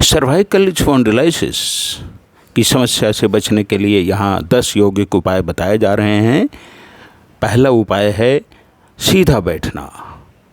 Cervical spondylosis की समस्या से बचने के लिए यहाँ 10 यौगिक उपाय बताए जा रहे हैं। पहला उपाय है सीधा बैठना।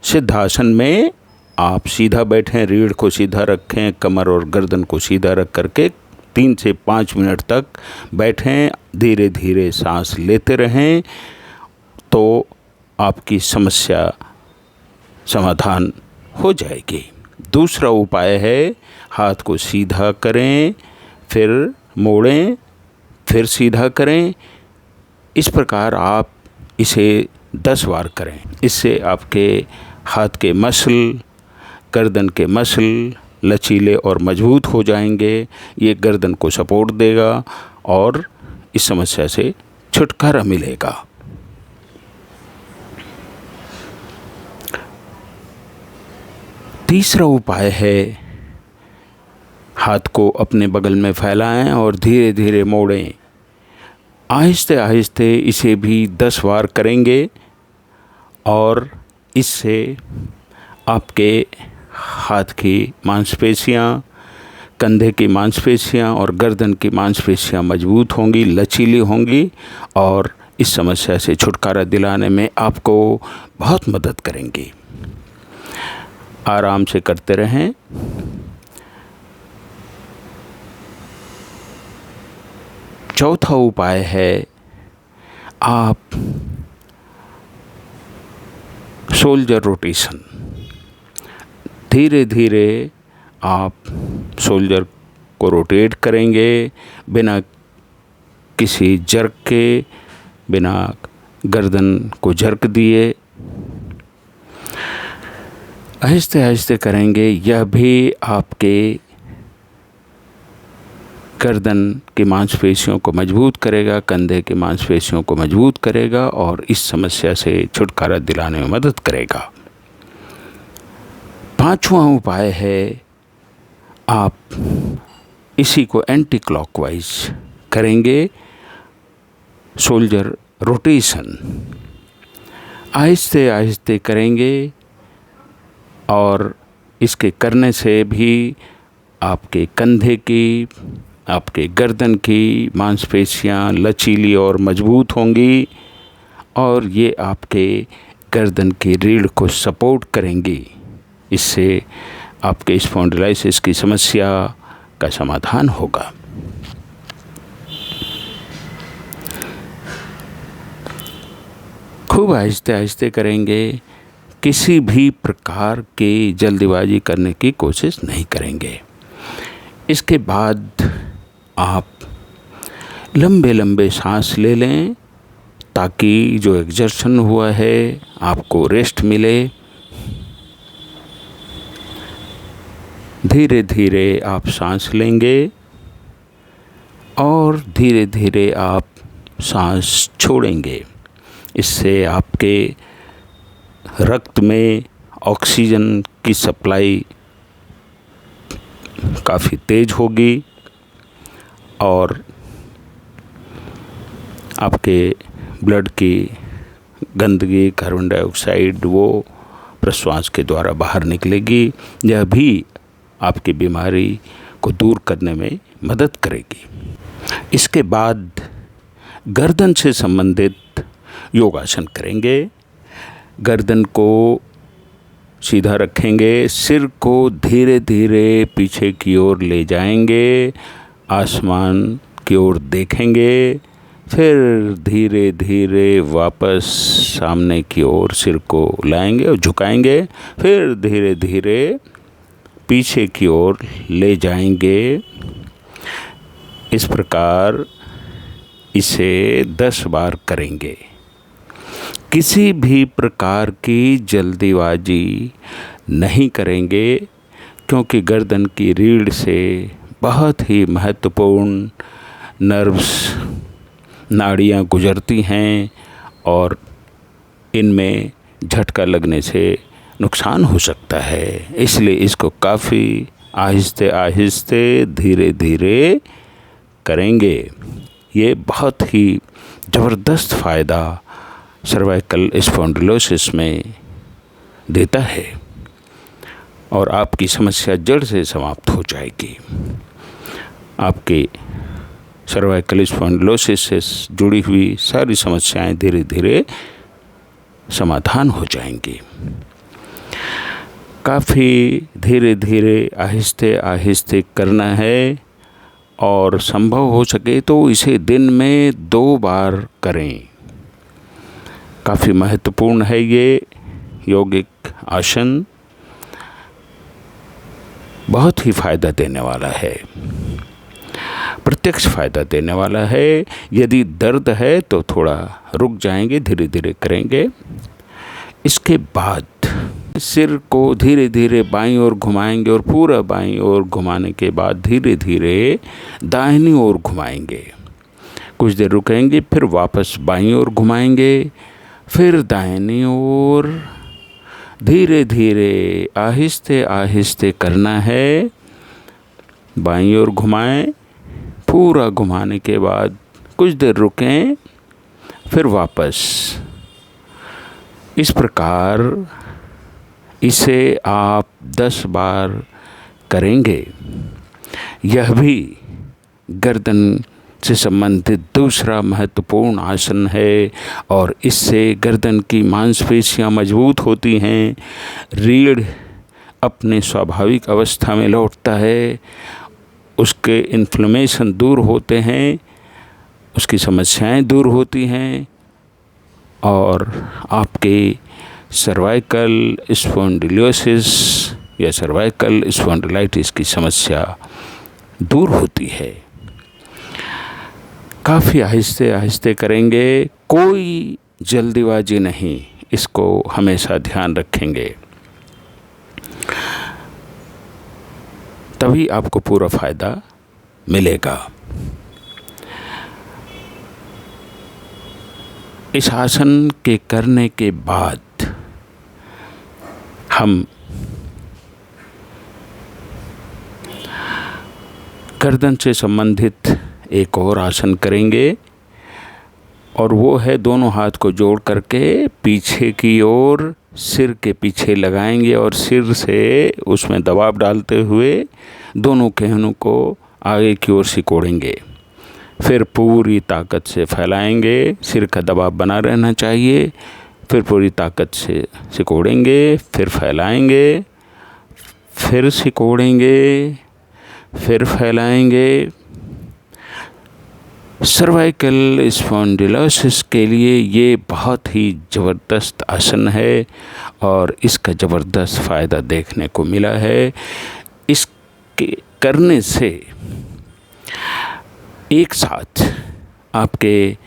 सिद्धासन में आप सीधा बैठें, रीढ़ को सीधा रखें, कमर और गर्दन को सीधा रख करके 3 से 5 मिनट तक बैठें। धीरे धीरे सांस लेते रहें तो आपकी समस्या समाधान हो जाएगी। दूसरा उपाय है हाथ को सीधा करें, फिर मोड़ें, फिर सीधा करें। इस प्रकार आप इसे 10 बार करें। इससे आपके हाथ के मसल, गर्दन के मसल लचीले और मजबूत हो जाएंगे। ये गर्दन को सपोर्ट देगा और इस समस्या से छुटकारा मिलेगा। तीसरा उपाय है हाथ को अपने बगल में फैलाएं और धीरे धीरे मोड़ें। आहिस्ते आहिस्ते इसे भी 10 बार करेंगे और इससे आपके हाथ की मांसपेशियां, कंधे की मांसपेशियां और गर्दन की मांसपेशियां मजबूत होंगी, लचीली होंगी और इस समस्या से छुटकारा दिलाने में आपको बहुत मदद करेंगी। आराम से करते रहें। चौथा उपाय है आप शोल्डर रोटेशन। धीरे धीरे आप शोल्डर को रोटेट करेंगे बिना किसी जर्क के, बिना गर्दन को जर्क दिए। आहिस्ते आहिस्ते करेंगे। यह भी आपके गर्दन की मांसपेशियों को मजबूत करेगा, कंधे की मांसपेशियों को मजबूत करेगा और इस समस्या से छुटकारा दिलाने में मदद करेगा। पांचवा उपाय है आप इसी को एंटी क्लॉकवाइज करेंगे, शोल्डर रोटेशन। आहिस्ते आहिस्ते करेंगे और इसके करने से भी आपके कंधे की, आपके गर्दन की मांसपेशियां लचीली और मजबूत होंगी और ये आपके गर्दन की रीढ़ को सपोर्ट करेंगी। इससे आपके स्पॉन्डिलाइसिस की समस्या का समाधान होगा। खूब आहिस्ते आहिस्ते करेंगे। किसी भी प्रकार की जल्दीबाजी करने की कोशिश नहीं करेंगे। इसके बाद आप लंबे लंबे सांस ले लें ताकि जो एक्सर्शन हुआ है आपको रेस्ट मिले। धीरे धीरे आप सांस लेंगे और धीरे धीरे आप सांस छोड़ेंगे। इससे आपके रक्त में ऑक्सीजन की सप्लाई काफ़ी तेज होगी और आपके ब्लड की गंदगी, कार्बन डाइऑक्साइड वो प्रश्वास के द्वारा बाहर निकलेगी। यह भी आपकी बीमारी को दूर करने में मदद करेगी। इसके बाद गर्दन से संबंधित योगासन करेंगे। गर्दन को सीधा रखेंगे, सिर को धीरे धीरे पीछे की ओर ले जाएंगे, आसमान की ओर देखेंगे, फिर धीरे धीरे वापस सामने की ओर सिर को लाएंगे और झुकाएंगे, फिर धीरे धीरे पीछे की ओर ले जाएंगे। इस प्रकार इसे 10 बार करेंगे। किसी भी प्रकार की जल्दीबाजी नहीं करेंगे क्योंकि गर्दन की रीढ़ से बहुत ही महत्वपूर्ण नर्व्स, नाड़ियाँ गुजरती हैं और इनमें झटका लगने से नुकसान हो सकता है। इसलिए इसको काफ़ी आहिस्ते आहिस्ते धीरे धीरे करेंगे। ये बहुत ही ज़बरदस्त फ़ायदा सर्वाइकल स्पॉन्डिलोसिस में देता है और आपकी समस्या जड़ से समाप्त हो जाएगी। आपके सर्वाइकल स्पॉन्डिलोसिस से जुड़ी हुई सारी समस्याएं धीरे धीरे समाधान हो जाएंगी। काफ़ी धीरे धीरे आहिस्ते आहिस्ते करना है और संभव हो सके तो इसे दिन में 2 बार करें। काफ़ी महत्वपूर्ण है ये यौगिक आसन, बहुत ही फ़ायदा देने वाला है, प्रत्यक्ष फ़ायदा देने वाला है। यदि दर्द है तो थोड़ा रुक जाएंगे, धीरे धीरे करेंगे। इसके बाद सिर को धीरे धीरे बाईं ओर घुमाएंगे और पूरा बाईं ओर घुमाने के बाद धीरे धीरे दाहिनी ओर घुमाएंगे। कुछ देर रुकेंगे, फिर वापस बाईं ओर घुमाएंगे, फिर दाहिनी ओर। धीरे धीरे आहिस्ते आहिस्ते करना है। बाईं ओर घुमाएं, पूरा घुमाने के बाद कुछ देर रुकें, फिर वापस। इस प्रकार इसे आप 10 बार करेंगे। यह भी गर्दन से संबंधित दूसरा महत्वपूर्ण आसन है और इससे गर्दन की मांसपेशियां मजबूत होती हैं, रीढ़ अपने स्वाभाविक अवस्था में लौटता है, उसके इन्फ्लेमेशन दूर होते हैं, उसकी समस्याएं दूर होती हैं और आपके सर्वाइकल स्पॉन्डिलोसिस या सर्वाइकल स्पॉन्डिलाइटिस की समस्या दूर होती है। काफ़ी आहिस्ते आहिस्ते करेंगे, कोई जल्दीबाजी नहीं, इसको हमेशा ध्यान रखेंगे, तभी आपको पूरा फ़ायदा मिलेगा। इस आसन के करने के बाद हम गर्दन से संबंधित एक और आसन करेंगे और वो है दोनों हाथ को जोड़ करके पीछे की ओर सिर के पीछे लगाएंगे और सिर से उसमें दबाव डालते हुए दोनों कहनों को आगे की ओर सिकोड़ेंगे। फिर पूरी ताकत से फैलाएंगे, सिर का दबाव बना रहना चाहिए। फिर पूरी ताकत से सिकोड़ेंगे, फिर फैलाएंगे, फिर सिकोड़ेंगे, फिर फैलाएंगे। सर्वाइकल स्पॉन्डिलोसिस के लिए ये बहुत ही ज़बरदस्त आसन है और इसका ज़बरदस्त फ़ायदा देखने को मिला है। इसके करने से एक साथ आपके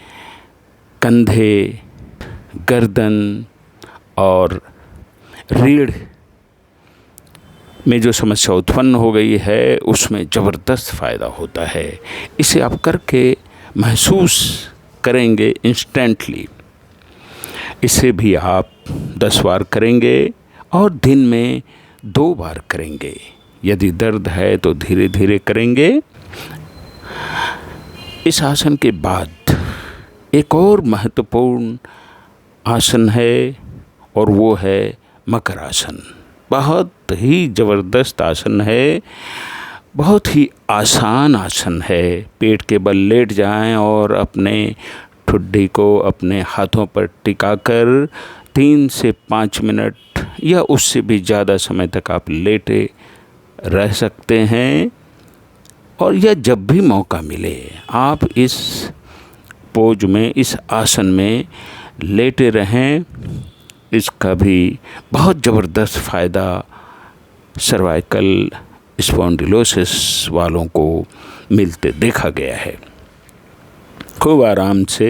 कंधे, गर्दन और रीढ़ में जो समस्या उत्पन्न हो गई है उसमें ज़बरदस्त फ़ायदा होता है। इसे आप करके महसूस करेंगे इंस्टेंटली। इसे भी आप 10 बार करेंगे और दिन में 2 बार करेंगे। यदि दर्द है तो धीरे धीरे करेंगे। इस आसन के बाद एक और महत्वपूर्ण आसन है और वो है मकर आसन। बहुत ही ज़बरदस्त आसन है, बहुत ही आसान आसन है। पेट के बल लेट जाएं और अपने ठुड्डी को अपने हाथों पर टिकाकर 3 से 5 मिनट या उससे भी ज़्यादा समय तक आप लेटे रह सकते हैं। और यह जब भी मौका मिले आप इस पोज में, इस आसन में लेटे रहें। इसका भी बहुत ज़बरदस्त फ़ायदा सर्वाइकल स्पॉन्डिलोसिस वालों को मिलते देखा गया है। खूब आराम से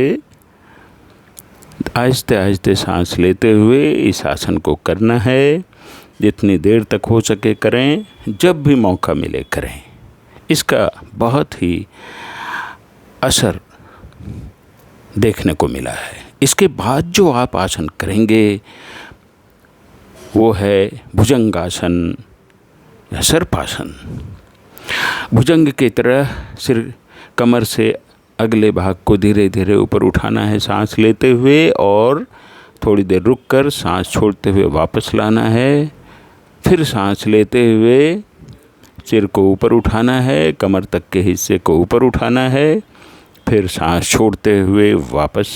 आहिस्ते आहिस्ते सांस लेते हुए इस आसन को करना है। जितनी देर तक हो सके करें, जब भी मौका मिले करें। इसका बहुत ही असर देखने को मिला है। इसके बाद जो आप आसन करेंगे वो है भुजंगासन या सर्पासन। भुजंग की तरह सिर, कमर से अगले भाग को धीरे धीरे ऊपर उठाना है सांस लेते हुए और थोड़ी देर रुककर सांस छोड़ते हुए वापस लाना है। फिर सांस लेते हुए सिर को ऊपर उठाना है, कमर तक के हिस्से को ऊपर उठाना है। फिर सांस छोड़ते हुए वापस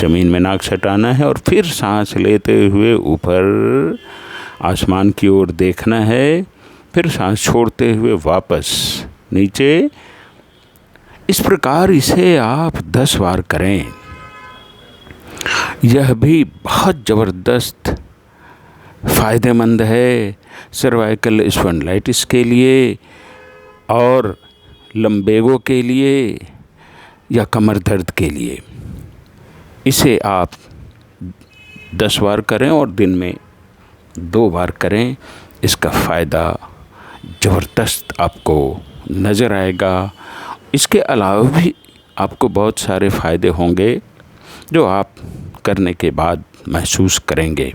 ज़मीन में नाक सटाना है और फिर सांस लेते हुए ऊपर आसमान की ओर देखना है। फिर सांस छोड़ते हुए वापस नीचे। इस प्रकार इसे आप 10 बार करें। यह भी बहुत ज़बरदस्त फ़ायदेमंद है सर्वाइकल स्पॉन्डिलाइटिस के लिए और लम्बेगो के लिए या कमर दर्द के लिए। इसे आप 10 बार करें और दिन में 2 बार करें। इसका फ़ायदा ज़बरदस्त आपको नज़र आएगा। इसके अलावा भी आपको बहुत सारे फ़ायदे होंगे जो आप करने के बाद महसूस करेंगे।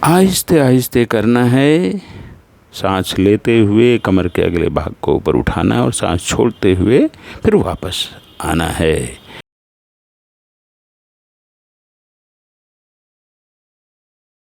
आहिस्ते आहिस्ते करना है। सांस लेते हुए कमर के अगले भाग को ऊपर उठाना है और सांस छोड़ते हुए फिर वापस आना है।